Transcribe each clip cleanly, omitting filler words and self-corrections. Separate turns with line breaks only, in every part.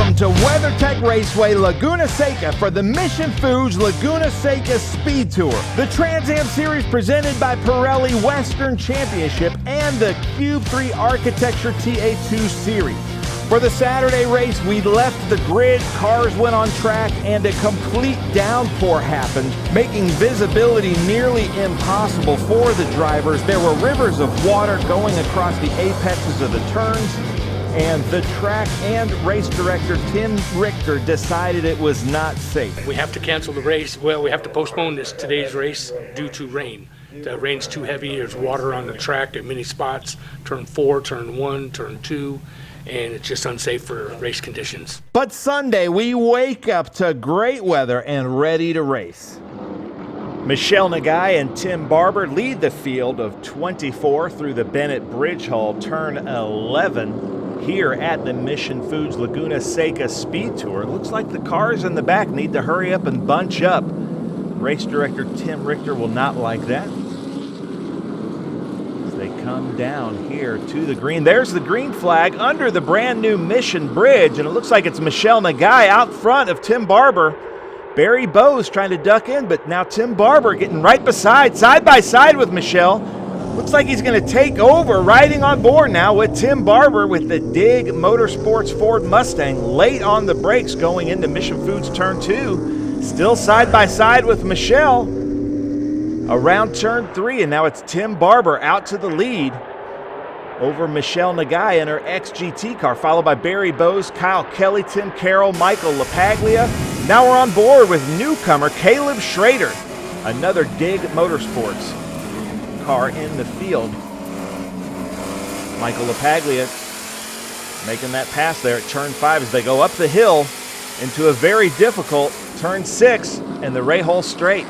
Welcome to WeatherTech Raceway Laguna Seca for the Mission Foods Laguna Seca Speed Tour. The Trans Am Series presented by Pirelli Western Championship and the Cube 3 Architecture TA2 Series. For the Saturday race, we left the grid, cars went on track, and a complete downpour happened, making visibility nearly impossible for the drivers. There were rivers of water going across the apexes of the turns, and the track and race director Tim Richter decided it was not safe.
We have to cancel the race. Well, we have to postpone today's race due to rain. The rain's too heavy. There's water on the track at many spots, turn 4, turn 1, turn 2. And it's just unsafe for race conditions.
But Sunday, we wake up to great weather and ready to race. Michelle Nagai and Tim Barber lead the field of 24 through the Bennett Bridge Hall, turn 11, here at the Mission Foods Laguna Seca Speed Tour. It looks like the cars in the back need to hurry up and bunch up. Race director Tim Richter will not like that. They come down here to the green. There's the green flag under the brand new Mission Bridge, and it looks like it's Michelle Nagai out front of Tim Barber. Barry Bowes trying to duck in, but now Tim Barber getting right beside, side by side with Michelle. Looks like he's going to take over, riding on board now with Tim Barber with the Dig Motorsports Ford Mustang late on the brakes going into Mission Foods turn 2. Still side by side with Michelle. Around turn 3, and now it's Tim Barber out to the lead over Michelle Nagai in her XGT car, followed by Barry Bowes, Kyle Kelly, Tim Carroll, Michael LaPaglia. Now we're on board with newcomer Caleb Schrader, another Dig Motorsports car in the field. Michael LaPaglia making that pass there at turn 5 as they go up the hill into a very difficult turn 6 and the Rahal Straight.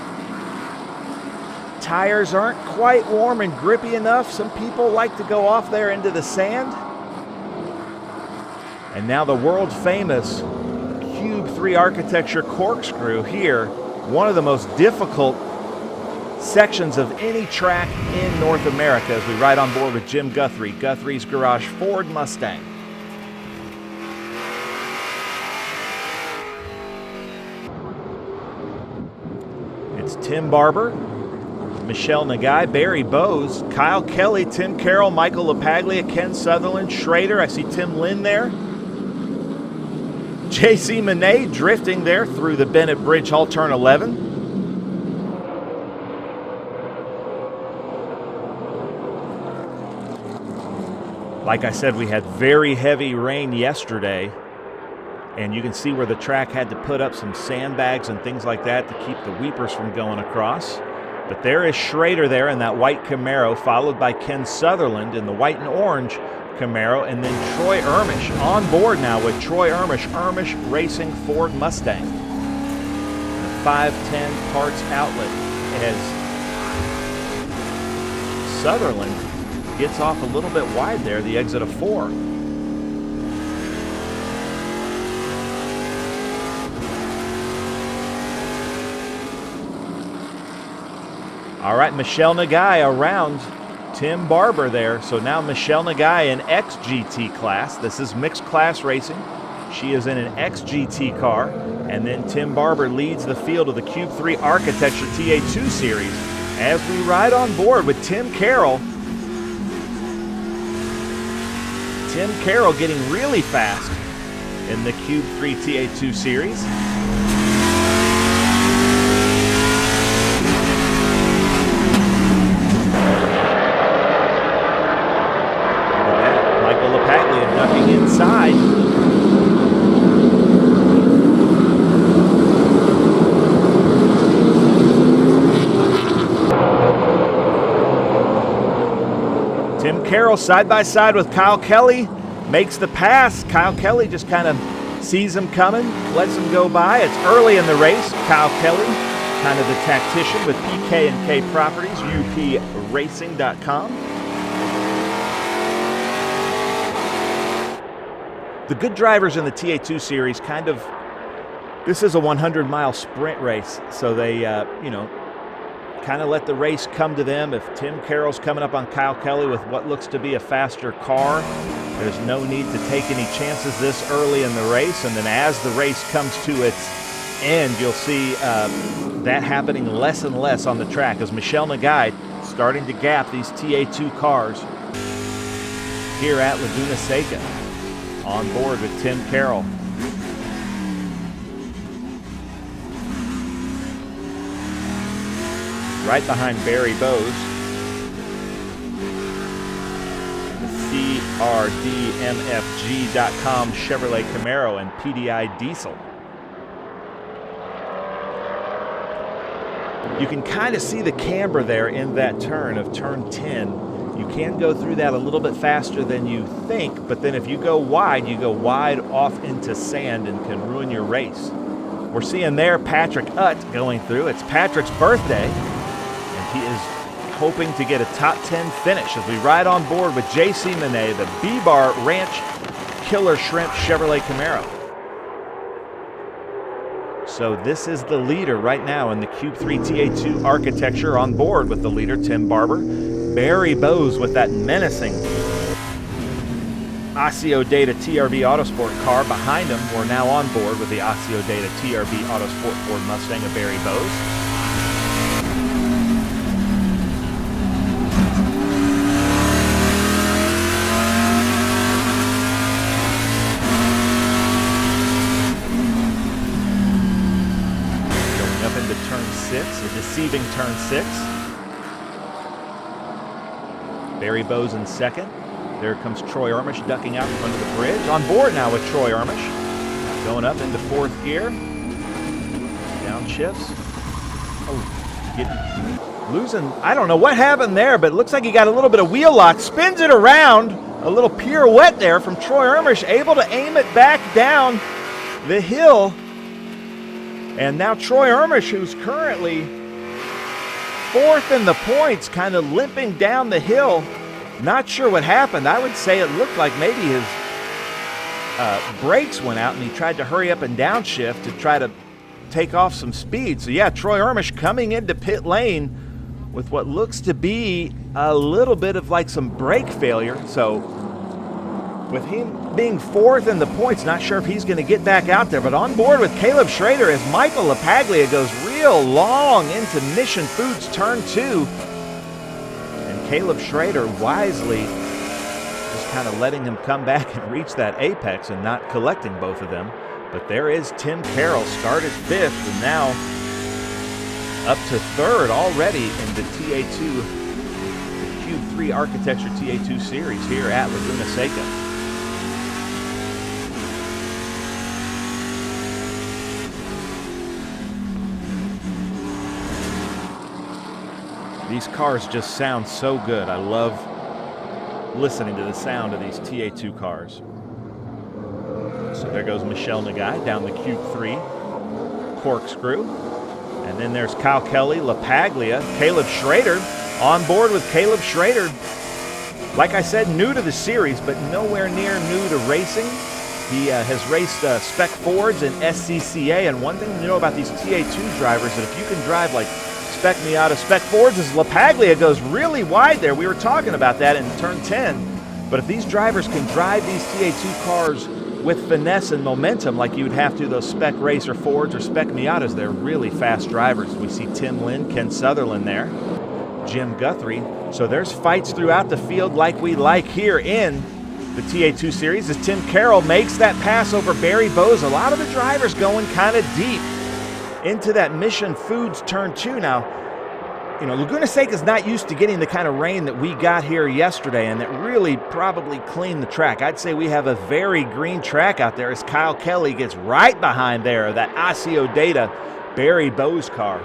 Tires aren't quite warm and grippy enough. Some people like to go off there into the sand. And now the world famous Cube 3 Architecture corkscrew here, one of the most difficult sections of any track in North America as we ride on board with Jim Guthrie, Guthrie's Garage Ford Mustang. It's Tim Barber, Michelle Nagai, Barry Bowes, Kyle Kelly, Tim Carroll, Michael LaPaglia, Ken Sutherland, Schrader. I see Tim Lynn there. J.C. Monet drifting there through the Bennett Bridge Hall, turn 11. Like I said, we had very heavy rain yesterday, and you can see where the track had to put up some sandbags and things like that to keep the weepers from going across. But there is Schrader there in that white Camaro, followed by Ken Sutherland in the white and orange Camaro, and then Troy Ermish on board now with Troy Ermish, Ermish Racing Ford Mustang. The 510 parts outlet as Sutherland gets off a little bit wide there, the exit of 4. All right, Michelle Nagai around Tim Barber there. So now Michelle Nagai in XGT class. This is mixed class racing. She is in an XGT car. And then Tim Barber leads the field of the Cube 3 Architecture TA2 Series as we ride on board with Tim Carroll. Tim Carroll getting really fast in the Cube 3 TA2 Series. Ducking inside. Tim Carroll side by side with Kyle Kelly makes the pass. Kyle Kelly just kind of sees him coming, lets him go by. It's early in the race. Kyle Kelly, kind of the tactician with PK&K Properties, upracing.com. The good drivers in the TA2 series this is a 100-mile sprint race, so they, kind of let the race come to them. If Tim Carroll's coming up on Kyle Kelly with what looks to be a faster car, there's no need to take any chances this early in the race. And then as the race comes to its end, you'll see that happening less and less on the track as Michelle Nagai starting to gap these TA2 cars here at Laguna Seca. On board with Tim Carroll. Right behind Barry Bowes. CRDMFG.com Chevrolet Camaro and PDI Diesel. You can kind of see the camber there in that turn of turn 10. You can go through that a little bit faster than you think, but then if you go wide off into sand and can ruin your race. We're seeing there Patrick Utt going through. It's Patrick's birthday, and he is hoping to get a top 10 finish as we ride on board with J.C. Monet, the B-Bar Ranch Killer Shrimp Chevrolet Camaro. So this is the leader right now in the Cube 3 TA2 architecture, on board with the leader, Tim Barber. Barry Bowes with that menacing Osseo Data TRB Autosport car behind him. We're now on board with the Osseo Data TRB Autosport Ford Mustang of Barry Bowes. Going up into turn 6, a deceiving turn 6. Barry Bowes in second. There comes Troy Ermish ducking out in front of the bridge. On board now with Troy Ermish. Going up into fourth gear. Downshifts. Oh, losing. I don't know what happened there, but it looks like he got a little bit of wheel lock. Spins it around. A little pirouette there from Troy Ermish, able to aim it back down the hill. And now Troy Ermish, who's currently fourth in the points, kind of limping down the hill. Not sure what happened. I would say it looked like maybe his brakes went out and he tried to hurry up and downshift to try to take off some speed. So yeah, Troy Ermish coming into pit lane with what looks to be a little bit of like some brake failure. So with him being fourth in the points, not sure if he's going to get back out there. But on board with Caleb Schrader as Michael LaPaglia goes real long into Mission Foods turn 2. Caleb Schrader wisely just kind of letting him come back and reach that apex and not collecting both of them. But there is Tim Carroll, started fifth and now up to third already in the TA2, the Cube 3 Architecture TA2 series here at Laguna Seca. These cars just sound so good. I love listening to the sound of these TA2 cars. So there goes Michelle Nagai down the Cube 3 corkscrew. And then there's Kyle Kelly, LaPaglia, Caleb Schrader. On board with Caleb Schrader. Like I said, new to the series, but nowhere near new to racing. He has raced spec Fords and SCCA. And one thing to know about these TA2 drivers is that if you can drive like Spec Miata, Spec Fords, as LaPaglia goes really wide there. We were talking about that in turn 10. But if these drivers can drive these TA2 cars with finesse and momentum like you would have to those Spec Racer Fords or Spec Miatas, they're really fast drivers. We see Tim Lynn, Ken Sutherland there, Jim Guthrie. So there's fights throughout the field like we like here in the TA2 series as Tim Carroll makes that pass over Barry Bowes. A lot of the drivers going kind of deep into that Mission Foods turn 2. Now, you know, Laguna Seca is not used to getting the kind of rain that we got here yesterday, and that really probably cleaned the track. I'd say we have a very green track out there as Kyle Kelly gets right behind there, that Osseo Data Barry Bowes car.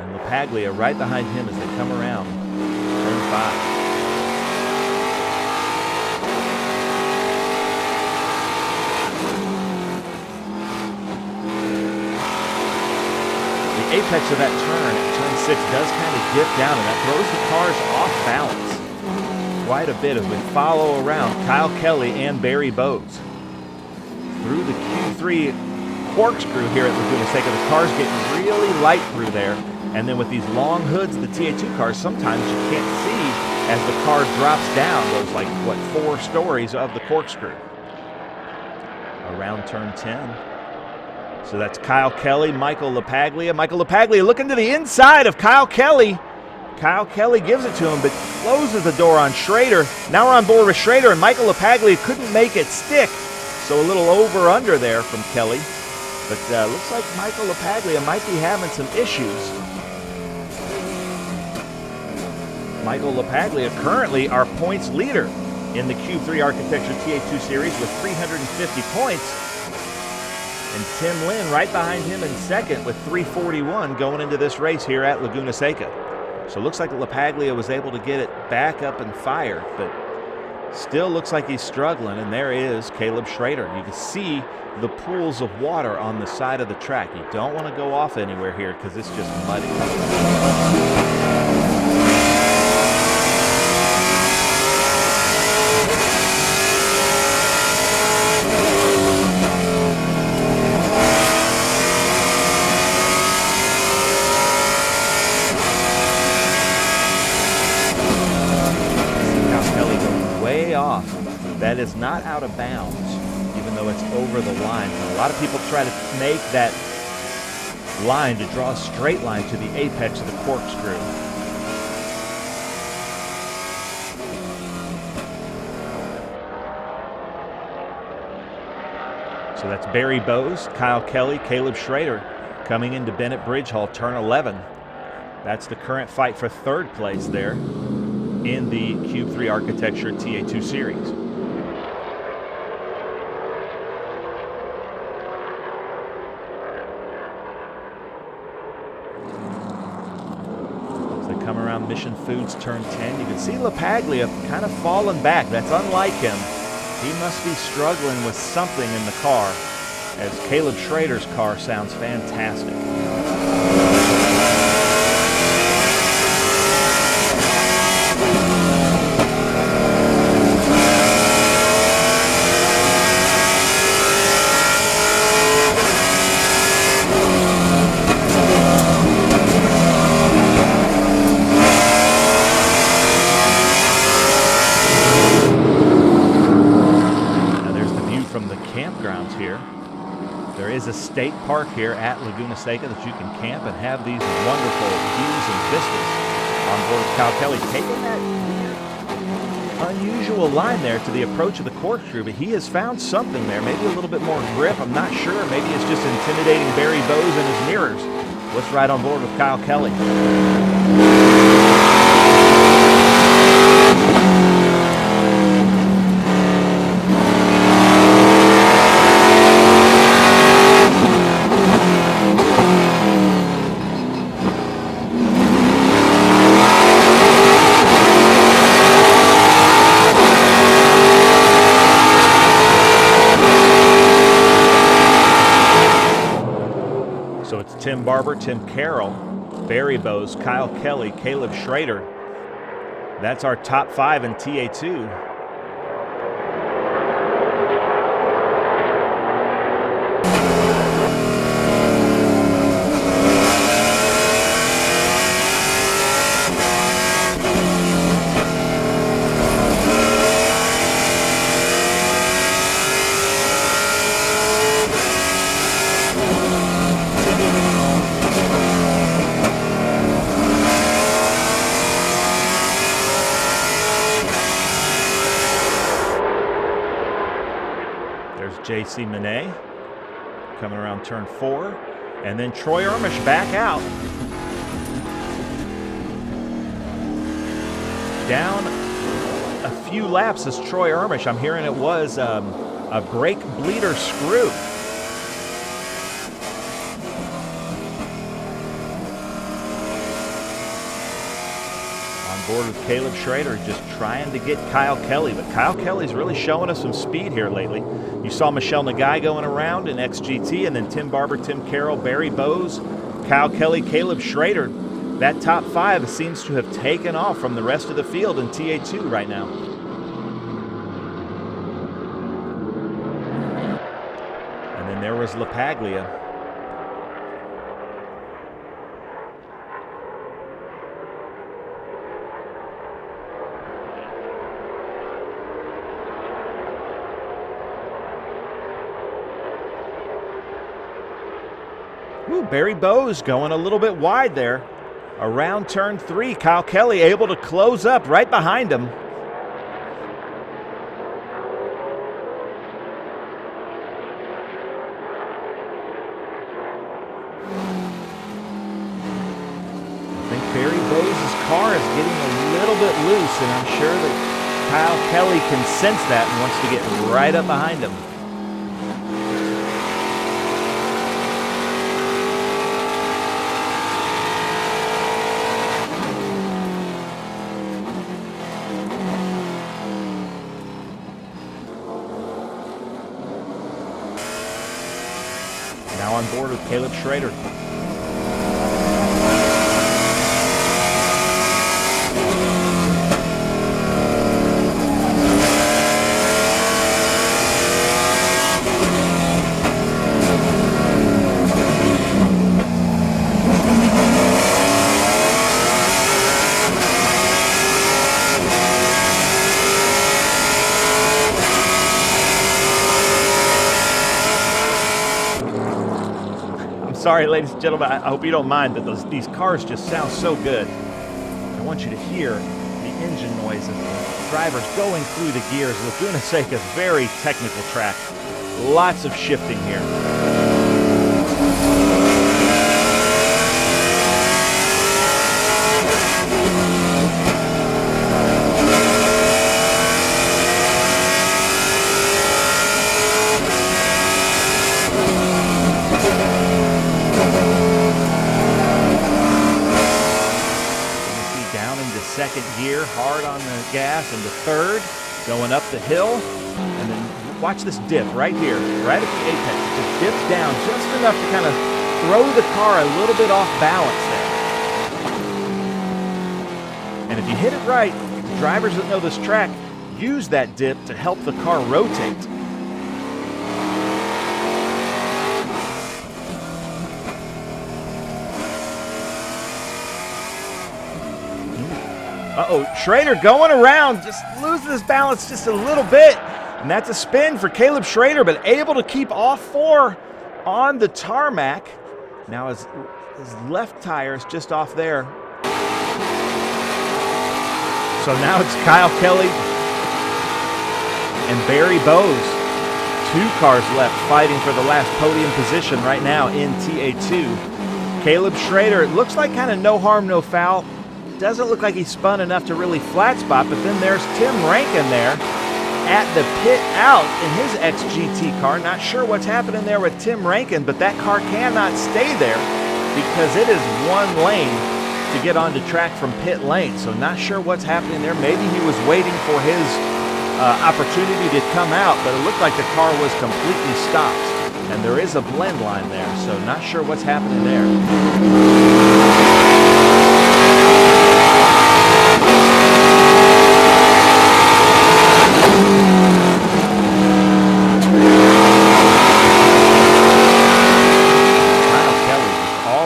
And LaPaglia right behind him as they come around turn 5. Apex of that turn 6 does kind of dip down, and that throws the cars off balance quite a bit as we follow around Kyle Kelly and Barry Bowes through the Q3 corkscrew here at Laguna Seca. The cars getting really light through there. And then with these long hoods, the TA2 cars, sometimes you can't see as the car drops down those, like, what, 4 stories of the corkscrew. Around turn 10. So that's Kyle Kelly, Michael LaPaglia. Michael LaPaglia looking to the inside of Kyle Kelly. Kyle Kelly gives it to him, but closes the door on Schrader. Now we're on board with Schrader, and Michael LaPaglia couldn't make it stick. So a little over-under there from Kelly. But looks like Michael LaPaglia might be having some issues. Michael LaPaglia currently our points leader in the Cube 3 Architecture TA2 Series with 350 points. And Tim Lynn right behind him in second with 341 going into this race here at Laguna Seca. So it looks like LaPaglia was able to get it back up and fired, but still looks like he's struggling. And there is Caleb Schrader. You can see the pools of water on the side of the track. You don't want to go off anywhere here because it's just muddy. Off. That is not out of bounds, even though it's over the line. And a lot of people try to make that line to draw a straight line to the apex of the corkscrew. So that's Barry Bowes, Kyle Kelly, Caleb Schrader coming into Bennett Bridge Hall, turn 11. That's the current fight for third place there in the Cube 3 Architecture TA2 Series. As they come around Mission Foods turn 10, you can see LaPaglia kind of falling back. That's unlike him. He must be struggling with something in the car, as Caleb Schrader's car sounds fantastic. Here. There is a state park here at Laguna Seca that you can camp and have these wonderful views and vistas on board with Kyle Kelly, taking that weird, unusual line there to the approach of the corkscrew, but he has found something there, maybe a little bit more grip, I'm not sure, maybe it's just intimidating Barry Bowes and his mirrors. Let's ride on board with Kyle Kelly. So it's Tim Barber, Tim Carroll, Barry Bowes, Kyle Kelly, Caleb Schrader. That's our top 5 in TA2. JC Monet coming around turn 4, and then Troy Ermish back out. Down a few laps is Troy Ermish. I'm hearing it was a brake bleeder screw. Board with Caleb Schrader, just trying to get Kyle Kelly, but Kyle Kelly's really showing us some speed here lately. You saw Michelle Nagai going around in XGT, and then Tim Barber, Tim Carroll, Barry Bowes, Kyle Kelly, Caleb Schrader. That top 5 seems to have taken off from the rest of the field in TA2 right now. there was LaPaglia. Ooh, Barry Bowes going a little bit wide there. Around turn 3, Kyle Kelly able to close up right behind him. I think Barry Bowes' car is getting a little bit loose, and I'm sure that Kyle Kelly can sense that and wants to get right up behind him. Now on board with Caleb Schrader. Sorry, ladies and gentlemen, I hope you don't mind, but these cars just sound so good. I want you to hear the engine noise of the drivers going through the gears. Laguna Seca, very technical track. Lots of shifting here. Second gear, hard on the gas, into third, going up the hill, and then watch this dip right here, right at the apex. It dips down just enough to kind of throw the car a little bit off balance there. And if you hit it right, drivers that know this track use that dip to help the car rotate. Uh-oh, Schrader going around, just losing his balance just a little bit. And that's a spin for Caleb Schrader, but able to keep all 4 on the tarmac. Now his left tire is just off there. So now it's Kyle Kelly and Barry Bowes. 2 cars left fighting for the last podium position right now in TA2. Caleb Schrader, it looks like kind of no harm, no foul. Doesn't look like he spun enough to really flat spot, but then there's Tim Rankin there at the pit out in his XGT car. Not sure what's happening there with Tim Rankin, but that car cannot stay there because it is one lane to get onto track from pit lane. So not sure what's happening there. Maybe he was waiting for his opportunity to come out, but it looked like the car was completely stopped. And there is a blend line there, so not sure what's happening there.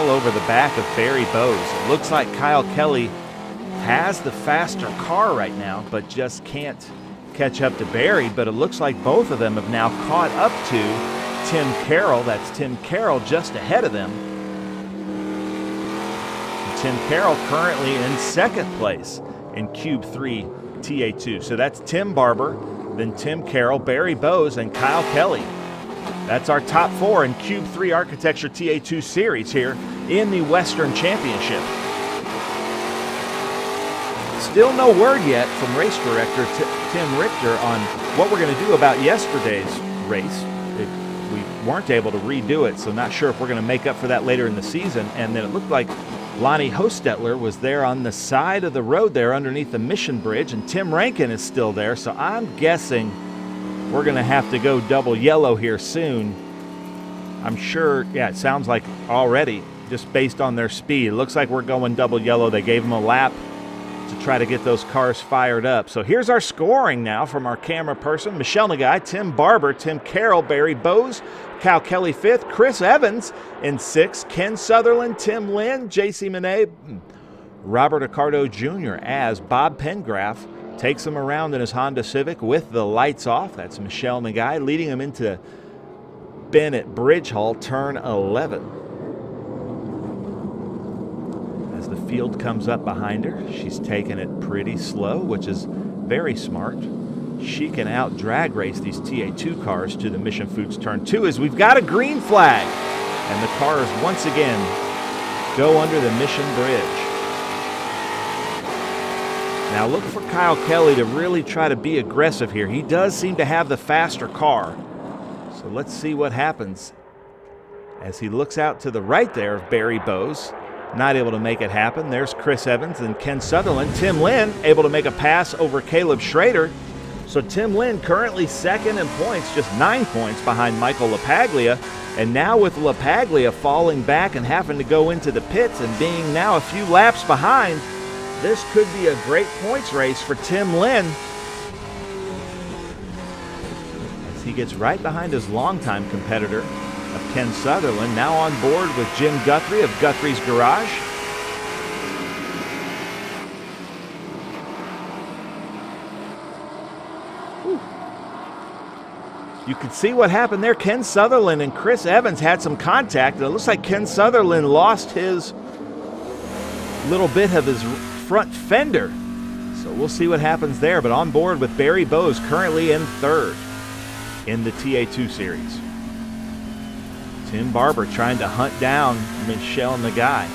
Over the back of Barry Bowes. It looks like Kyle Kelly has the faster car right now, but just can't catch up to Barry. But it looks like both of them have now caught up to Tim Carroll. That's Tim Carroll just ahead of them. Tim Carroll currently in second place in Cube 3 TA2. So that's Tim Barber, then Tim Carroll, Barry Bowes, and Kyle Kelly. That's our top 4 in Cube 3 Architecture TA2 series here in the Western Championship. Still no word yet from race director Tim Richter on what we're going to do about yesterday's race. We weren't able to redo it, so not sure if we're going to make up for that later in the season. And then it looked like Lonnie Hostetler was there on the side of the road there underneath the Mission Bridge, and Tim Rankin is still there, so I'm guessing we're going to have to go double yellow here soon. I'm sure, yeah, it sounds like already, just based on their speed. It looks like we're going double yellow. They gave them a lap to try to get those cars fired up. So here's our scoring now from our camera person: Michelle Nagai, Tim Barber, Tim Carroll, Barry Bowes, Cal Kelly 5th, Chris Evans in 6th, Ken Sutherland, Tim Lynn, J.C. Monet, Robert Accardo Jr. as Bob Pengraff takes him around in his Honda Civic with the lights off. That's Michelle Nagai leading him into Bennett Bridge Hall, turn 11. As the field comes up behind her, she's taking it pretty slow, which is very smart. She can out drag race these TA2 cars to the Mission Foods turn 2 as we've got a green flag. And the cars once again go under the Mission Bridge. Now look for Kyle Kelly to really try to be aggressive here. He does seem to have the faster car. So let's see what happens as he looks out to the right there of Barry Bowes. Not able to make it happen. There's Chris Evans and Ken Sutherland. Tim Lynn able to make a pass over Caleb Schrader. So Tim Lynn currently second in points, just 9 points behind Michael LaPaglia. And now with LaPaglia falling back and having to go into the pits and being now a few laps behind, this could be a great points race for Tim Lynn as he gets right behind his longtime competitor of Ken Sutherland, now on board with Jim Guthrie of Guthrie's Garage. You can see what happened there. Ken Sutherland and Chris Evans had some contact, and it looks like Ken Sutherland lost his little bit of his front fender. So we'll see what happens there. But on board with Barry Bowes, currently in 3rd in the TA2 series. Tim Barber trying to hunt down Michelle Nagai.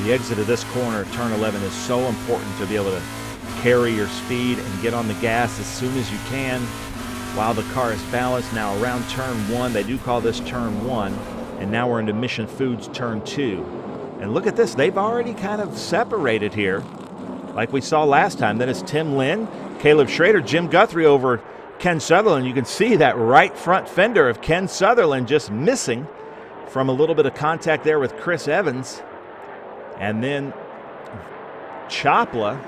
The exit of this corner, turn 11, is so important to be able to carry your speed and get on the gas as soon as you can while the car is balanced. Now around turn 1, they do call this turn 1, and now we're into Mission Foods turn 2. And look at this, they've already kind of separated here like we saw last time. Then it's Tim Lynn, Caleb Schrader, Jim Guthrie over Ken Sutherland. You can see that right front fender of Ken Sutherland just missing from a little bit of contact there with Chris Evans. And then Chopla,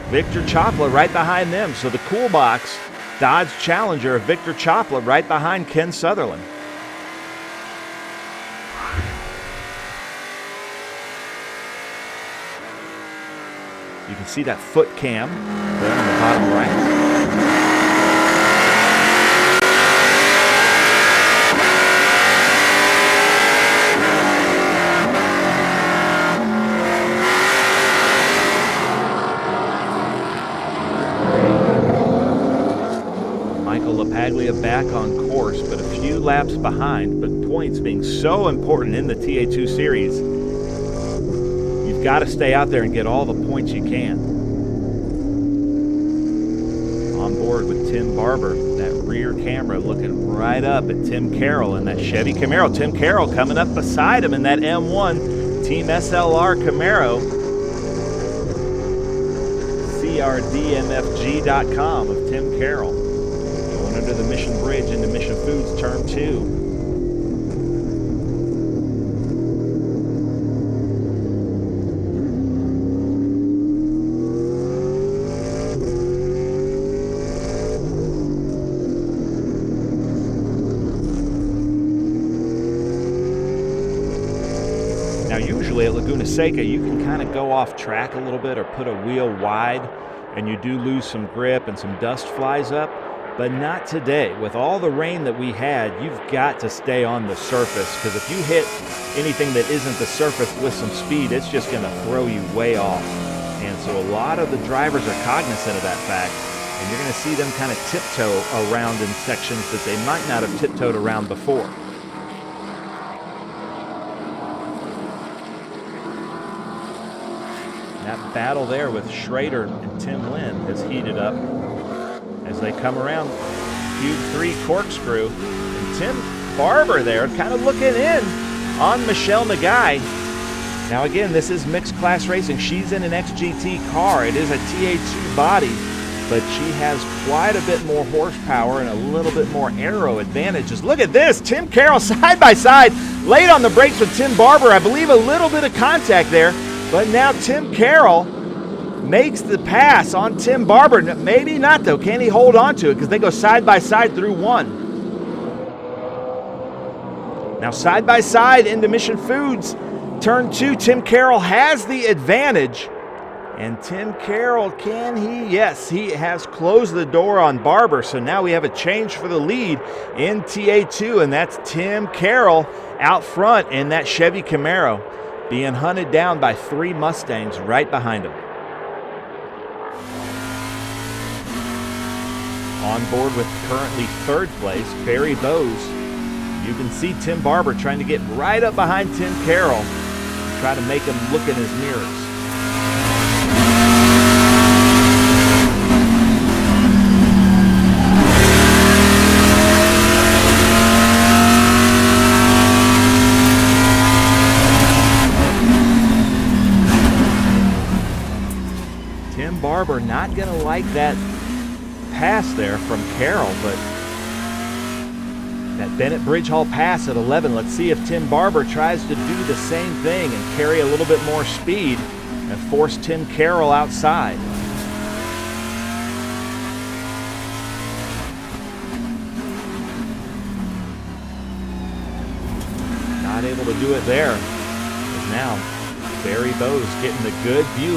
Victor Chopla right behind them. So the Cool Box Dodge Challenger of Victor Chopla right behind Ken Sutherland. You can see that foot cam there on the bottom right. LaPaglia back on course, but a few laps behind. But points being so important in the TA2 series, you've got to stay out there and get all the points you can. On board with Tim Barber, that rear camera looking right up at Tim Carroll in that Chevy Camaro. Tim Carroll coming up beside him in that M1 Team SLR Camaro. CRDMFG.com of Tim Carroll. Under the Mission Bridge into Mission Foods turn 2. Now usually at Laguna Seca you can kind of go off track a little bit or put a wheel wide and you do lose some grip and some dust flies up. But not today. With all the rain that we had, you've got to stay on the surface, because if you hit anything that isn't the surface with some speed, it's just going to throw you way off. And so a lot of the drivers are cognizant of that fact, and you're going to see them kind of tiptoe around in sections that they might not have tiptoed around before. That battle there with Schrader and Tim Lynn has heated up as they come around Cube 3 corkscrew. And Tim Barber there kind of looking in on Michelle Nagai. Now again, this is mixed class racing. She's in an XGT car. It is a TA2 body. but she has quite a bit more horsepower and a little bit more aero advantages. Look at this, Tim Carroll side by side, late on the brakes with Tim Barber. I believe a little bit of contact there, but now Tim Carroll makes the pass on Tim Barber. Maybe not though, can he hold on to it because they go side by side through one. Now side by side into Mission Foods, turn 2, Tim Carroll has the advantage. And Tim Carroll, can he? Yes, he has closed the door on Barber. So now we have a change for the lead in TA2, and that's Tim Carroll out front in that Chevy Camaro, being hunted down by 3 Mustangs right behind him. On board with currently 3rd place, Barry Bowes. You can see Tim Barber trying to get right up behind Tim Carroll, try to make him look in his mirrors. Tim Barber not going to like that pass there from Carroll, but that Bennett Bridge Hall pass at 11. Let's see if Tim Barber tries to do the same thing and carry a little bit more speed and force Tim Carroll outside. Not able to do it there. Because now Barry Bowes getting the good view,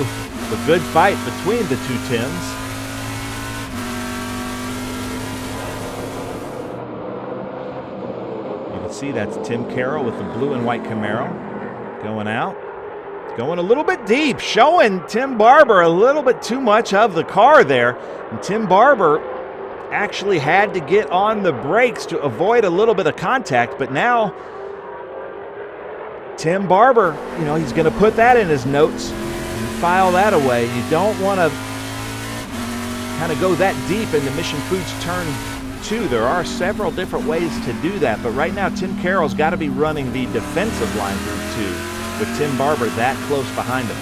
the good fight between the 2 Tims. See, that's Tim Carroll with the blue and white Camaro going out, going a little bit deep, showing Tim Barber a little bit too much of the car there. And Tim Barber actually had to get on the brakes to avoid a little bit of contact, but now Tim Barber, you know, he's going to put that in his notes and file that away. You don't want to kind of go that deep into Mission Foods turn 2. There are several different ways to do that, but right now Tim Carroll's got to be running the defensive line through 2 with Tim Barber that close behind him.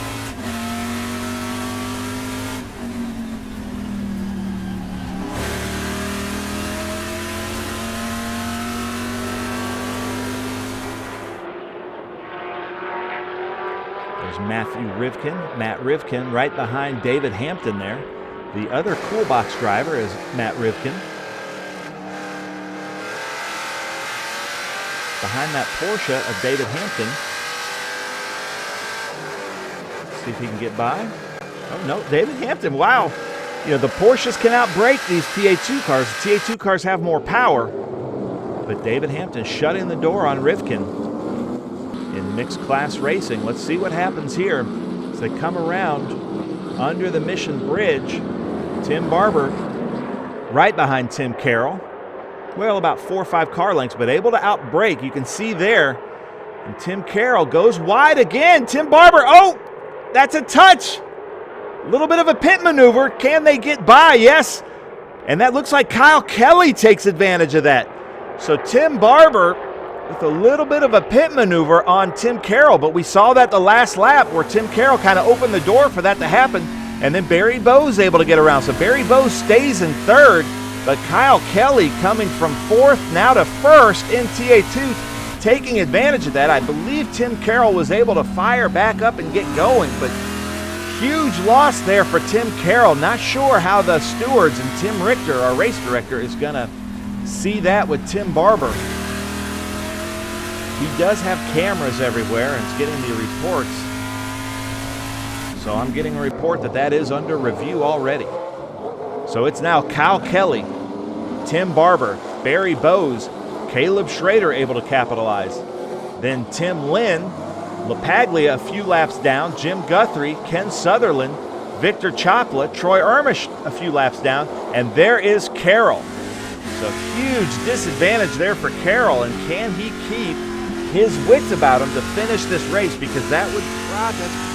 There's Matt Rivkin right behind David Hampton there. The other cool box driver is Matt Rivkin. Behind that Porsche of David Hampton. See if he can get by. Oh no, David Hampton, wow. You know, the Porsches can outbrake these TA2 cars. The TA2 cars have more power. But David Hampton shutting the door on Rivkin in mixed class racing. Let's see what happens here as they come around under the Mission Bridge. Tim Barber right behind Tim Carroll. Well, about 4 or 5 car lengths, but able to outbrake. You can see there. And Tim Carroll goes wide again. Tim Barber, oh, that's a touch. A little bit of a pit maneuver. Can they get by? Yes. And that looks like Kyle Kelly takes advantage of that. So Tim Barber with a little bit of a pit maneuver on Tim Carroll, but we saw that the last lap where Tim Carroll kind of opened the door for that to happen, and then Barry Bowes able to get around. So Barry Bowes stays in 3rd. But Kyle Kelly coming from 4th now to 1st in TA2, taking advantage of that. I believe Tim Carroll was able to fire back up and get going, but huge loss there for Tim Carroll. Not sure how the stewards and Tim Richter, our race director, is going to see that with Tim Barber. He does have cameras everywhere and is getting the reports. So I'm getting a report that that is under review already. So it's now Kyle Kelly, Tim Barber, Barry Bowes, Caleb Schrader able to capitalize. Then Tim Lynn, LaPaglia a few laps down, Jim Guthrie, Ken Sutherland, Victor Chopla, Troy Ermish a few laps down, and there is Carroll. So huge disadvantage there for Carroll, and can he keep his wits about him to finish this race? Because that's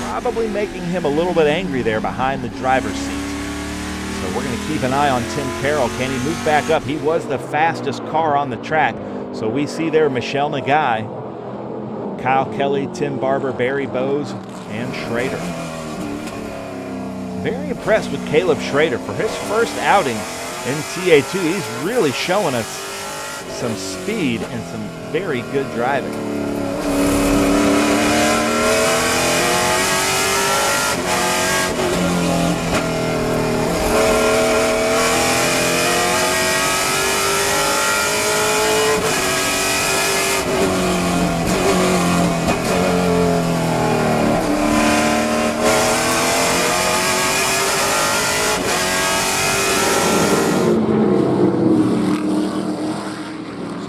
probably making him a little bit angry there behind the driver's seat. So we're going to keep an eye on Tim Carroll. Can he move back up? He was the fastest car on the track. So we see there Michelle Nagai, Kyle Kelly, Tim Barber, Barry Bowes, and Schrader. very impressed with Caleb Schrader for his first outing in TA2. He's really showing us some speed and some very good driving.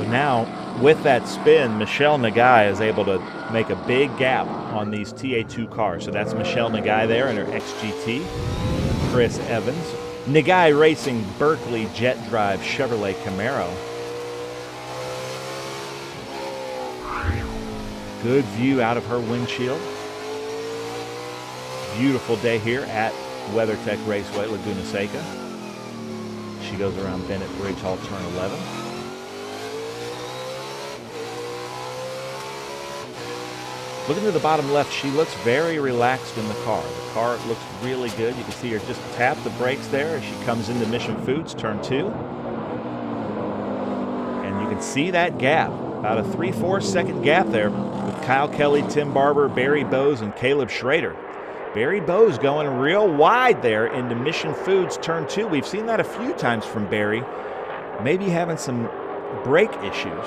Now, with that spin, Michelle Nagai is able to make a big gap on these TA2 cars. So that's Michelle Nagai there in her XGT. Chris Evans. Nagai racing Berkeley Jet Drive Chevrolet Camaro. Good view out of her windshield. Beautiful day here at WeatherTech Raceway, Laguna Seca. She goes around Bennett Bridge Hall, turn 11. Looking to the bottom left, she looks very relaxed in the car. The car looks really good. You can see her just tap the brakes there as she comes into Mission Foods, turn 2. And you can see that gap, about a 3-4 second gap there with Kyle Kelly, Tim Barber, Barry Bowes, and Caleb Schrader. Barry Bowes going real wide there into Mission Foods, turn 2. We've seen that a few times from Barry, maybe having some brake issues.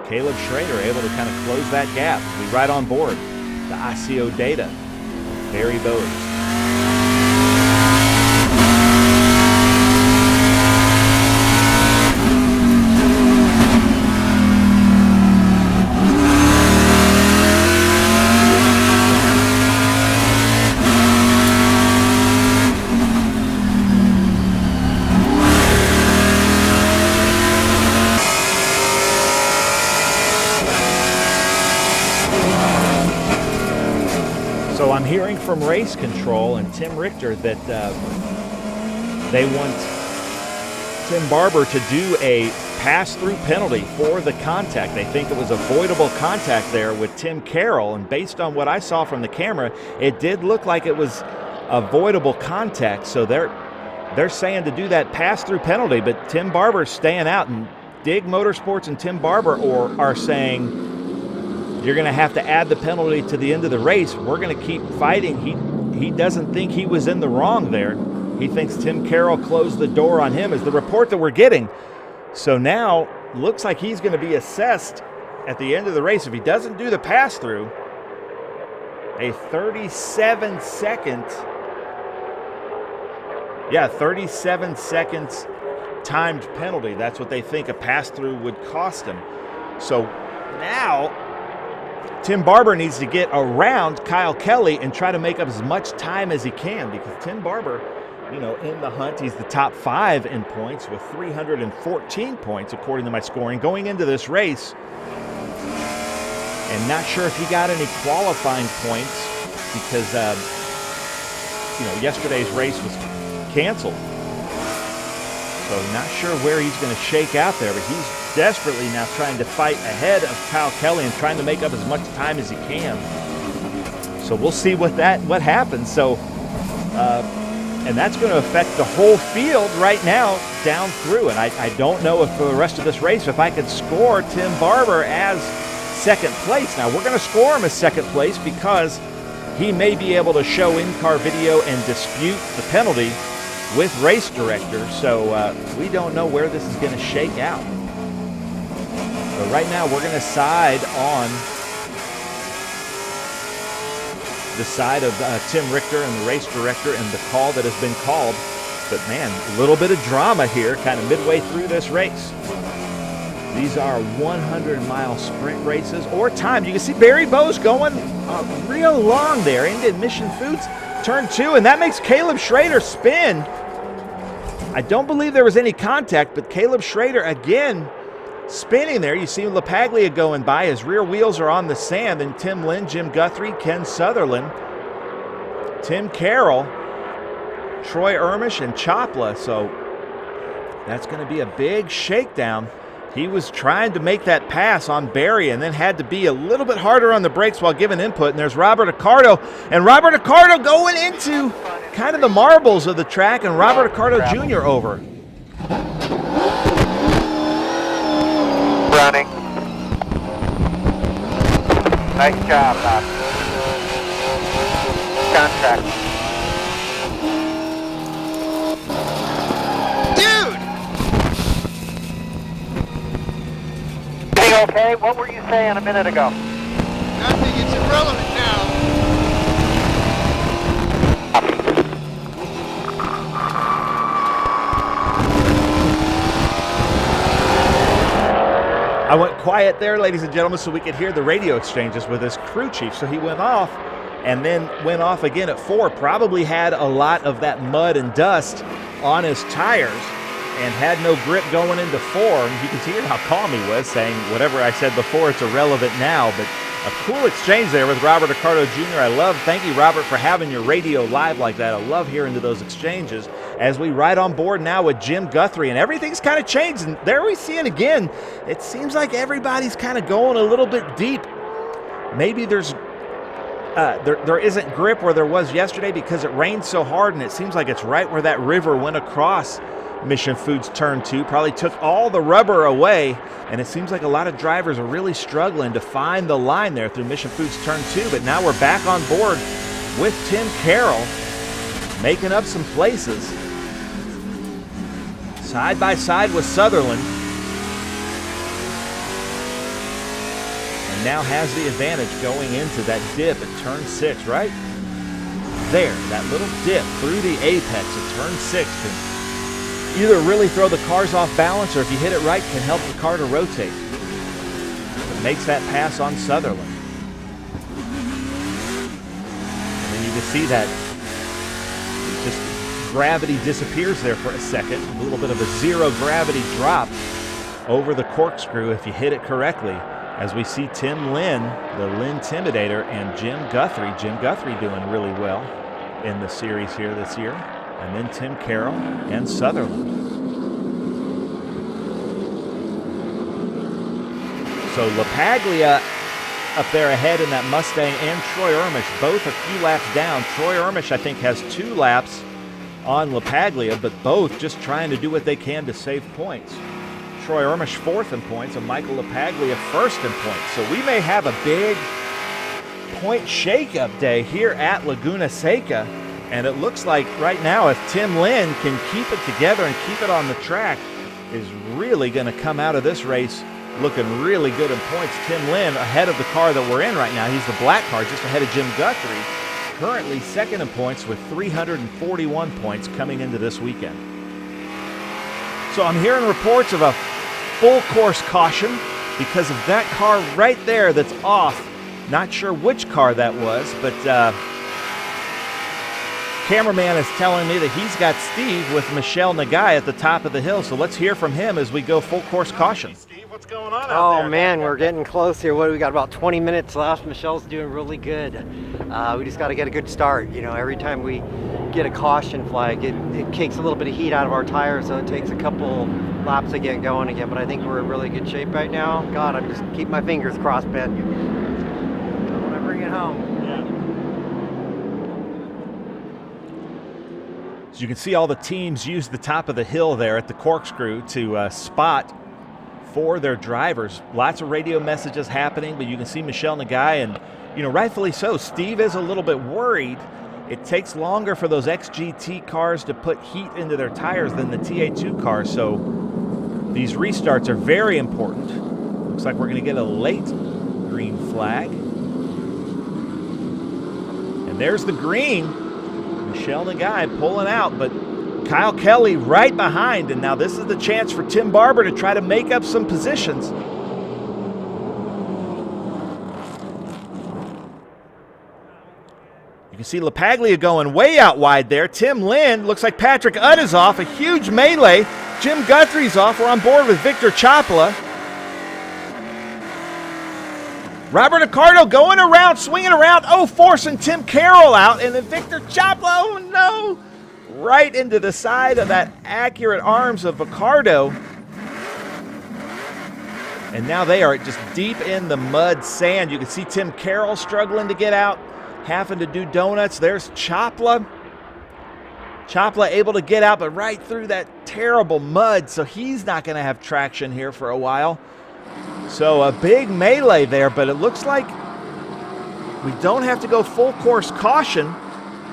Caleb Schrader able to kind of close that gap. Be right on board. The ICO data. Barry Bowes. So I'm hearing from race control and Tim Richter that they want Tim Barber to do a pass-through penalty for the contact. They think it was avoidable contact there with Tim Carroll, and based on what I saw from the camera, it did look like it was avoidable contact. So they're saying to do that pass-through penalty, but Tim Barber's staying out, and Dig Motorsports and Tim Barber are saying, you're going to have to add the penalty to the end of the race. We're going to keep fighting. He doesn't think he was in the wrong there. He thinks Tim Carroll closed the door on him, is the report that we're getting. So now, looks like he's going to be assessed at the end of the race. If he doesn't do the pass-through, a 37 seconds timed penalty. That's what they think a pass-through would cost him. So now, Tim Barber needs to get around Kyle Kelly and try to make up as much time as he can, because Tim Barber, in the hunt, he's the top 5 in points with 314 points according to my scoring going into this race. And not sure if he got any qualifying points because, yesterday's race was canceled. So not sure where he's going to shake out there, but he's desperately now trying to fight ahead of Kyle Kelly and trying to make up as much time as he can. So we'll see what happens. So, and that's going to affect the whole field right now down through. And I don't know if for the rest of this race, if I could score Tim Barber as second place. Now we're going to score him as second place because he may be able to show in-car video and dispute the penalty with race director, so we don't know where this is going to shake out. But right now we're going to side on the side of Tim Richter and the race director and the call that has been called. But man, a little bit of drama here kind of midway through this race. These are 100-mile sprint races or timed. You can see Barry Bowes going real long there into Mission Foods, turn 2, and that makes Caleb Schrader spin. I don't believe there was any contact, but Caleb Schrader again spinning there. You see LaPaglia going by. His rear wheels are on the sand. And Tim Lynn, Jim Guthrie, Ken Sutherland, Tim Carroll, Troy Ermish, and Chopla. So that's going to be a big shakedown. He was trying to make that pass on Barry and then had to be a little bit harder on the brakes while giving input. And there's Robert Accardo. And Robert Accardo going into kind of the marbles of the track, and Robert Accardo Jr. over.
Running. Nice job, Bob. Contact.
Dude!
Okay, what were you saying a minute ago?
Nothing, it's irrelevant now.
I went quiet there, ladies and gentlemen, so we could hear the radio exchanges with his crew chief. So he went off and then went off again at 4. Probably had a lot of that mud and dust on his tires and had no grip going into 4. And you can hear how calm he was, saying whatever I said before, it's irrelevant now. But a cool exchange there with Robert Accardo Jr. Thank you, Robert, for having your radio live like that. I love hearing those exchanges as we ride on board now with Jim Guthrie. And everything's kind of changed. And there we see it again. It seems like everybody's kind of going a little bit deep. Maybe there isn't grip where there was yesterday because it rained so hard, and it seems like it's right where that river went across Mission Foods Turn 2. Probably took all the rubber away, and it seems like a lot of drivers are really struggling to find the line there through Mission Foods Turn 2. But now we're back on board with Tim Carroll, making up some places. Side by side with Sutherland. And now has the advantage going into that dip at Turn 6, right there. That little dip through the apex of Turn 6 can either really throw the cars off balance, or if you hit it right, can help the car to rotate. It makes that pass on Sutherland. And then you can see that just gravity disappears there for a second. A little bit of a zero gravity drop over the corkscrew if you hit it correctly. As we see Tim Lynn, the Lynn Intimidator, and Jim Guthrie. Jim Guthrie doing really well in the series here this year. And then Tim Carroll and Sutherland. So LaPaglia up there ahead in that Mustang, and Troy Ermish, both a few laps down. Troy Ermish, I think, has 2 laps on LaPaglia, but both just trying to do what they can to save points. Troy Ermish 4th in points, and Michael LaPaglia 1st in points. So we may have a big point shake-up day here at Laguna Seca. And it looks like right now, if Tim Lynn can keep it together and keep it on the track, is really going to come out of this race looking really good in points. Tim Lynn ahead of the car that we're in right now. He's the black car, just ahead of Jim Guthrie. Currently 2nd in points with 341 points coming into this weekend. So I'm hearing reports of a full course caution because of that car right there that's off. Not sure which car that was, but cameraman is telling me that he's got Steve with Michelle Nagai at the top of the hill. So let's hear from him as we go full course caution.
Steve, what's going on out there?
Oh man, we're getting close here. What do we got? About 20 minutes left. Michelle's doing really good. We just got to get a good start. You know, every time we get a caution flag, it takes a little bit of heat out of our tires, so it takes a couple laps to get going again. But I think we're in really good shape right now. God, I'm just keeping my fingers crossed, Ben. When I bring it home.
So you can see all the teams use the top of the hill there at the corkscrew to spot for their drivers. Lots of radio messages happening, but you can see Michelle Nagai, and rightfully so. Steve is a little bit worried. It takes longer for those XGT cars to put heat into their tires than the TA2 cars, so these restarts are very important. Looks like we're going to get a late green flag. And there's the green. Michelle Nagai pulling out, but Kyle Kelly right behind, and now this is the chance for Tim Barber to try to make up some positions. You can see LaPaglia going way out wide there. Tim Lynn, looks like Patrick Udd is off, a huge melee. Jim Guthrie's off. We're on board with Victor Chopla. Robert Accardo going around, swinging around, forcing Tim Carroll out, and then Victor Chopla, no, right into the side of that accurate arms of Accardo. And now they are just deep in the mud sand. You can see Tim Carroll struggling to get out, having to do donuts. There's Chopla. Chopla able to get out, but right through that terrible mud, so he's not going to have traction here for a while. So a big melee there, but it looks like we don't have to go full course caution.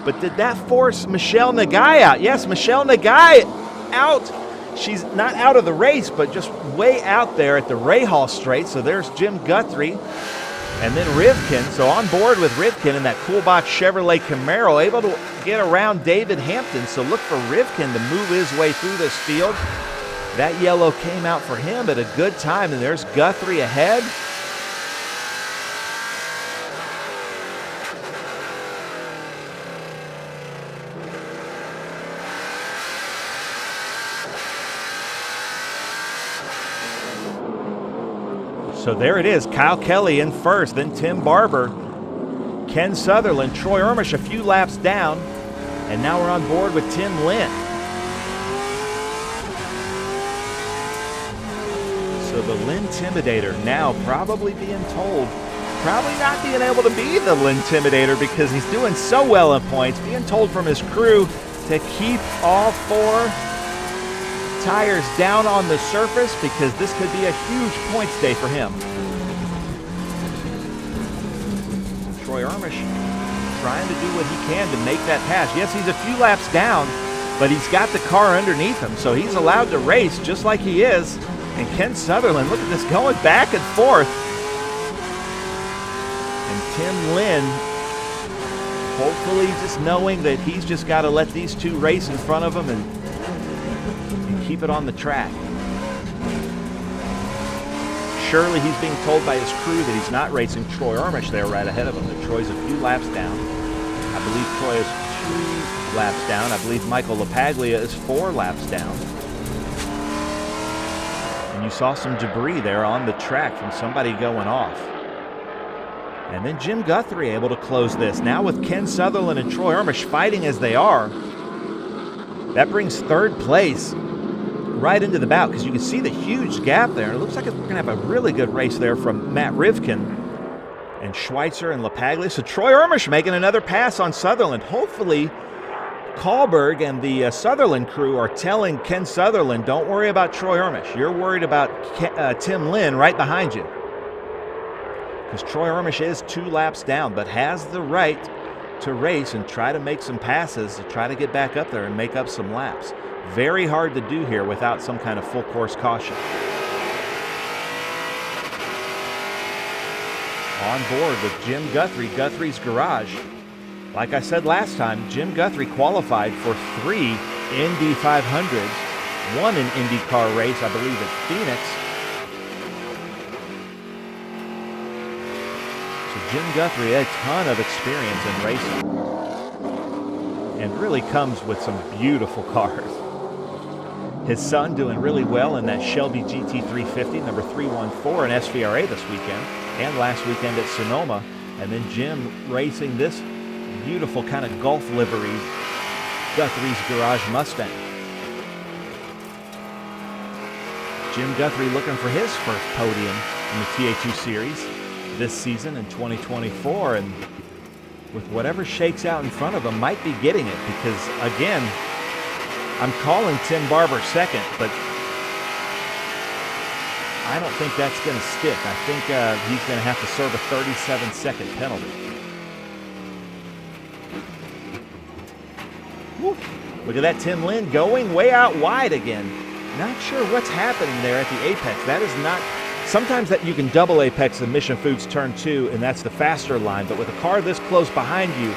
But did that force Michelle Nagai out? Yes, Michelle Nagai out. She's not out of the race, but just way out there at the Rahal Straight. So there's Jim Guthrie and then Rivkin. So on board with Rivkin in that Coolbox Chevrolet Camaro, able to get around David Hampton. So look for Rivkin to move his way through this field. That yellow came out for him at a good time, and there's Guthrie ahead. So there it is, Kyle Kelly in first, then Tim Barber, Ken Sutherland, Troy Ermish a few laps down, and now we're on board with Tim Lynn. So the Lintimidator now probably being told, probably not being able to be the Lintimidator because he's doing so well in points, being told from his crew to keep all 4 tires down on the surface because this could be a huge points day for him. Troy Ermish trying to do what he can to make that pass. Yes, he's a few laps down, but he's got the car underneath him, so he's allowed to race just like he is. And Ken Sutherland, look at this, going back and forth. And Tim Lynn, hopefully just knowing that he's just got to let these 2 race in front of him and keep it on the track. Surely he's being told by his crew that he's not racing Troy Ermish there right ahead of him. That Troy's a few laps down. I believe Troy is 2 laps down. I believe Michael LaPaglia is 4 laps down. And you saw some debris there on the track from somebody going off. And then Jim Guthrie able to close this. Now with Ken Sutherland and Troy Ermish fighting as they are, that brings 3rd place right into the bout because you can see the huge gap there. It looks like we're going to have a really good race there from Matt Rivkin and Schweitzer and LaPaglia. So Troy Ermish making another pass on Sutherland. Hopefully Kahlberg and the Sutherland crew are telling Ken Sutherland, don't worry about Troy Ermish. You're worried about Tim Lynn right behind you. Because Troy Ermish is 2 laps down, but has the right to race and try to make some passes to try to get back up there and make up some laps. Very hard to do here without some kind of full course caution. On board with Jim Guthrie, Guthrie's Garage. Like I said last time, Jim Guthrie qualified for 3 Indy 500s, 1 an IndyCar race, I believe, at Phoenix. So Jim Guthrie, a ton of experience in racing, and really comes with some beautiful cars. His son doing really well in that Shelby GT350, number 314 in SVRA this weekend, and last weekend at Sonoma. And then Jim racing this beautiful kind of Gulf livery Guthrie's Garage Mustang. Jim Guthrie looking for his first podium in the TA2 Series this season in 2024, and with whatever shakes out in front of him, might be getting it because, again, I'm calling Tim Barber second, but I don't think that's going to stick. I think he's going to have to serve a 37-second penalty. Woo. Look at that Tim Lynn going way out wide again. Not sure what's happening there at the apex. That is not... Sometimes that you can double apex in Mission Foods Turn 2, and that's the faster line, but with a car this close behind you,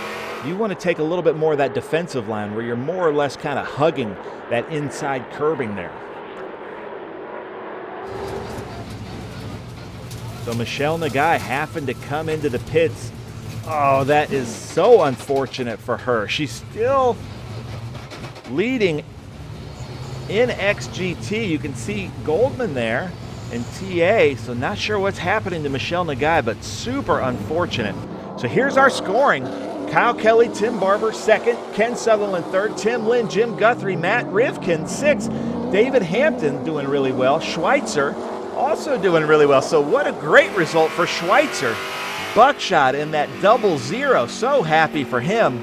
you want to take a little bit more of that defensive line where you're more or less kind of hugging that inside curbing there. So Michelle Nagai having to come into the pits. Oh, that is so unfortunate for her. She's still leading in XGT. You can see Goldman there in TA, so not sure what's happening to Michelle Nagai, but super unfortunate. So here's our scoring. Kyle Kelly, Tim Barber, second. Ken Sutherland, third. Tim Lynn, Jim Guthrie, Matt Rivkin, sixth. David Hampton doing really well. Schweitzer, all also doing really well. So what a great result for Schweitzer. Buckshot in that 00. So happy for him.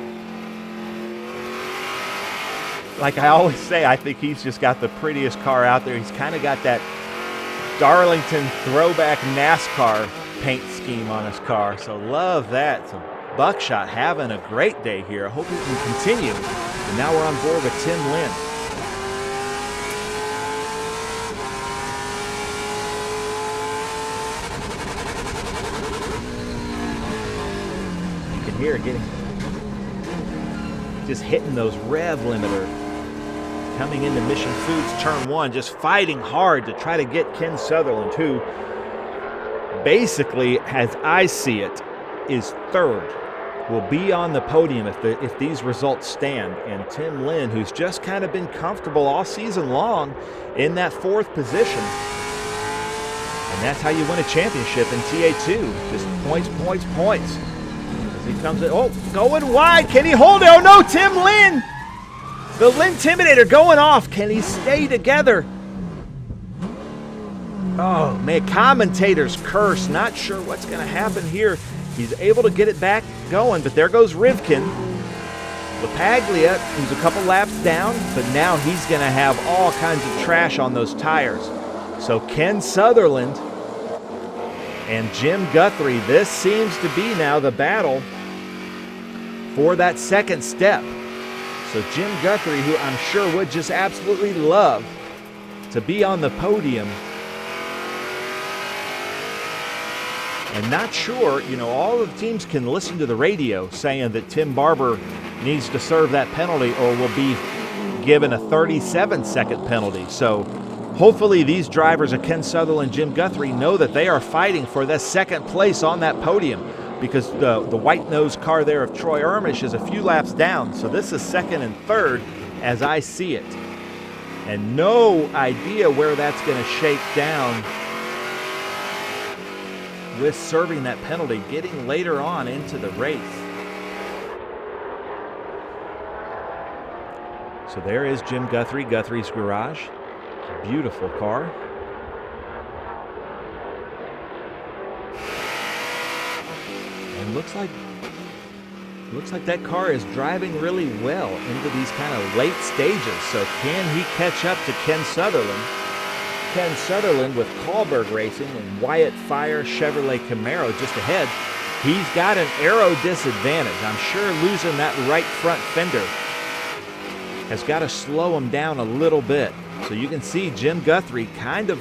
Like I always say, I think he's just got the prettiest car out there. He's kind of got that Darlington throwback NASCAR paint scheme on his car. So love that. So Buckshot having a great day here. I hope he can continue. And now we're on board with Tim Lynn. You can hear it getting, just hitting those rev limiter. Coming into Mission Foods turn 1, just fighting hard to try to get Ken Sutherland, who basically, as I see it, is third. Will be on the podium if these results stand. And Tim Lynn, who's just kind of been comfortable all season long in that 4th position. And that's how you win a championship in TA2. Just points, points, points. As he comes in, oh, going wide. Can he hold it? Oh no, Tim Lynn! The Lintimidator going off. Can he stay together? Oh man, commentators curse. Not sure what's going to happen here. He's able to get it back going, but there goes Rivkin. LaPaglia, who's a couple laps down, but now he's going to have all kinds of trash on those tires. So Ken Sutherland and Jim Guthrie, this seems to be now the battle for that second step. So Jim Guthrie, who I'm sure would just absolutely love to be on the podium. And not sure, you know, all of the teams can listen to the radio saying that Tim Barber needs to serve that penalty or will be given a 37-second penalty. So hopefully these drivers of Ken Sutherland, Jim Guthrie, know that they are fighting for the second place on that podium, because the white-nosed car there of Troy Ermish is a few laps down. So this is second and third as I see it. And no idea where that's going to shake down with serving that penalty, getting later on into the race. So there is Jim Guthrie, Guthrie's Garage. It's a beautiful car. And looks like that car is driving really well into these kind of late stages. So can he catch up to Ken Sutherland? Ken Sutherland with Kahlberg Racing and Wyatt Fire Chevrolet Camaro just ahead. He's got an aero disadvantage. I'm sure losing that right front fender has got to slow him down a little bit. So you can see Jim Guthrie kind of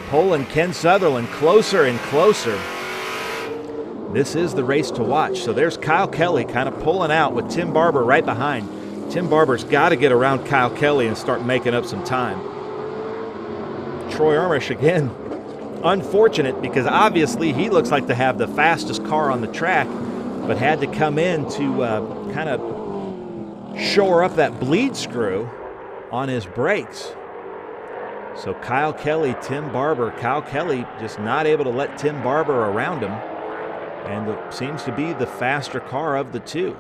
pulling Ken Sutherland closer and closer. This is the race to watch. So there's Kyle Kelly kind of pulling out with Tim Barber right behind. Tim Barber's got to get around Kyle Kelly and start making up some time. Troy Ermish again, unfortunate because obviously he looks like to have the fastest car on the track, but had to come in to kind of shore up that bleed screw on his brakes. So Kyle Kelly, Tim Barber, Kyle Kelly just not able to let Tim Barber around him, and it seems to be the faster car of the two.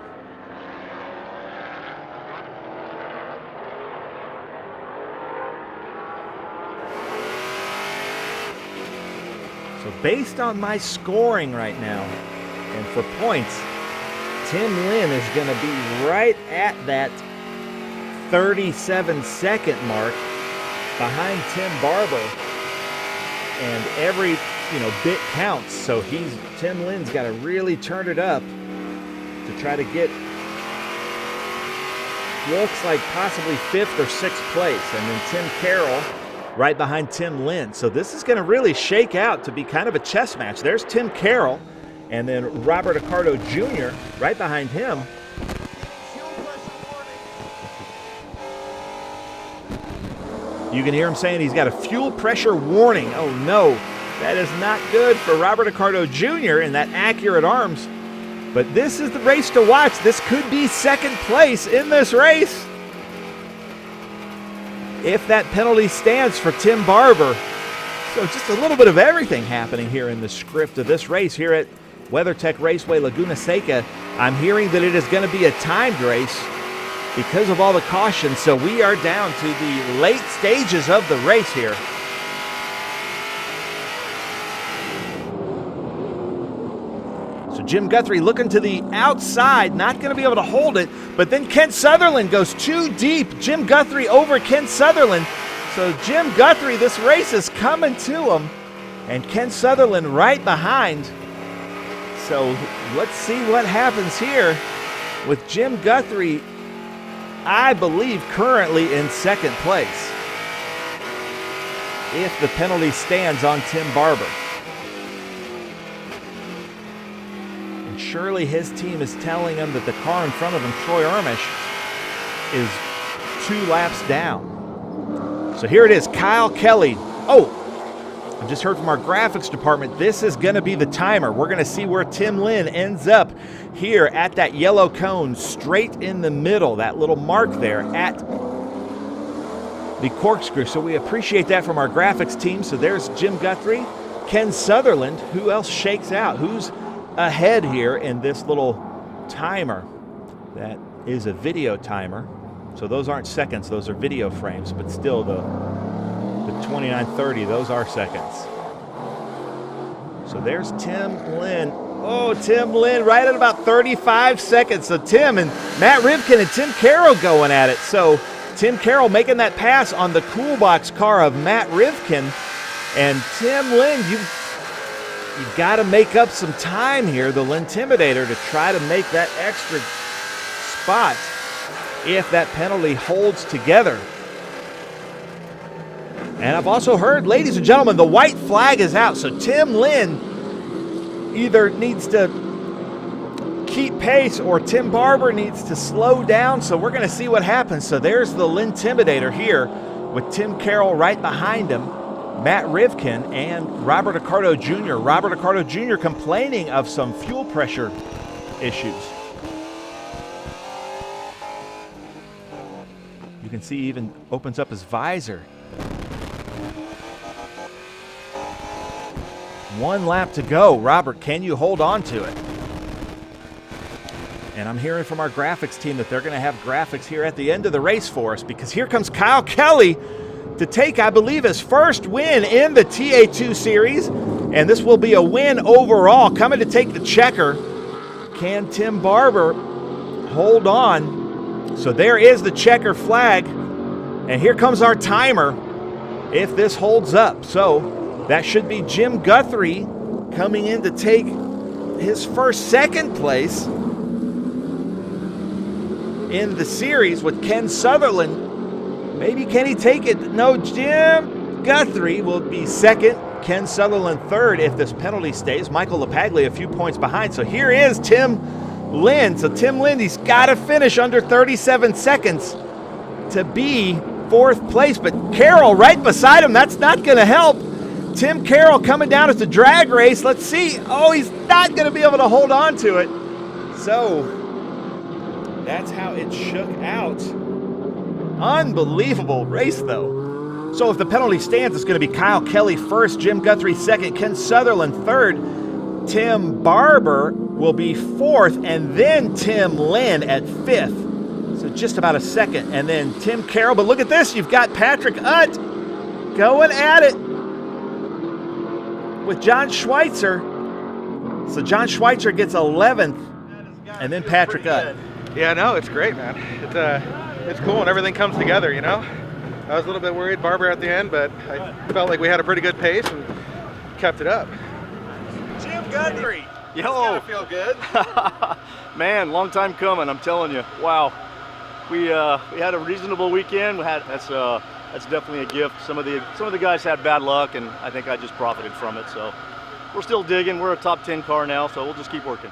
So based on my scoring right now, and for points, Tim Lynn is going to be right at that 37-second mark behind Tim Barber, and every bit counts. So Tim Lynn's got to really turn it up to try to get, looks like possibly 5th or 6th place, and then Tim Carroll right behind Tim Lynn. So this is going to really shake out to be kind of a chess match. There's Tim Carroll, and then Robert Accardo Jr. right behind him. You can hear him saying he's got a fuel pressure warning. Oh no, that is not good for Robert Accardo Jr. in that accurate arms. But this is the race to watch. This could be second place in this race if that penalty stands for Tim Barber. So just a little bit of everything happening here in the script of this race here at WeatherTech Raceway Laguna Seca. I'm hearing that it is going to be a timed race because of all the cautions. So we are down to the late stages of the race here. So Jim Guthrie looking to the outside, not going to be able to hold it, but then Ken Sutherland goes too deep. Jim Guthrie over Ken Sutherland. So Jim Guthrie, this race is coming to him, and Ken Sutherland right behind. So let's see what happens here with Jim Guthrie, I believe, currently in second place, if the penalty stands on Tim Barber. And surely his team is telling him that the car in front of him, Troy Ermish, is 2 laps down. So here it is, Kyle Kelly. Oh, I just heard from our graphics department, this is going to be the timer. We're going to see where Tim Lynn ends up here at that yellow cone, straight in the middle, that little mark there at the corkscrew. So we appreciate that from our graphics team. So there's Jim Guthrie, Ken Sutherland. Who else shakes out? Who's ahead here in this little timer? That is a video timer. So those aren't seconds, those are video frames, but still the 29:30, those are seconds. So there's Tim Lynn. Oh, Tim Lynn right at about 35 seconds. So Tim and Matt Rivkin and Tim Carroll going at it. So Tim Carroll making that pass on the cool box car of Matt Rivkin. And Tim Lynn, you've got to make up some time here, the Lintimidator, to try to make that extra spot if that penalty holds together. And I've also heard, ladies and gentlemen, the white flag is out. So Tim Lynn either needs to keep pace or Tim Barber needs to slow down. So we're going to see what happens. So there's the Lintimidator here with Tim Carroll right behind him, Matt Rivkin, and Robert Accardo Jr. Robert Accardo Jr. complaining of some fuel pressure issues. You can see he even opens up his visor. 1 lap to go. Robert, can you hold on to it? And I'm hearing from our graphics team that they're going to have graphics here at the end of the race for us, because here comes Kyle Kelly to take, I believe, his first win in the TA2 series. And this will be a win overall. Coming to take the checker. Can Tim Barber hold on? So there is the checker flag. And here comes our timer if this holds up. So that should be Jim Guthrie coming in to take his first second place in the series with Ken Sutherland. Maybe can he take it? No, Jim Guthrie will be second. Ken Sutherland third if this penalty stays. Michael LaPaglia a few points behind. So here is Tim Lynn. So Tim Lynn, he's got to finish under 37 seconds to be fourth place. But Carroll right beside him, that's not going to help. Tim Carroll coming down at the drag race. Let's see. Oh, he's not going to be able to hold on to it. So that's how it shook out. Unbelievable race, though. So if the penalty stands, it's going to be Kyle Kelly first, Jim Guthrie second, Ken Sutherland third, Tim Barber will be fourth, and then Tim Lynn at fifth. So just about a second. And then Tim Carroll. But look at this. You've got Patrick Utt going at it with John Schweitzer. So John Schweitzer gets 11th, and then Patrick Utt.
Yeah, no, it's great, man. It's cool when everything comes together, you know? I was a little bit worried, Barber, at the end, but I felt like we had a pretty good pace and kept it up.
Jim Guthrie.
Yo.
Feel good.
Man, long time coming, I'm telling you. Wow. We had a reasonable weekend. That's definitely a gift. Some of the guys had bad luck, and I think I just profited from it. So we're still digging. We're a top 10 car now, so we'll just keep working.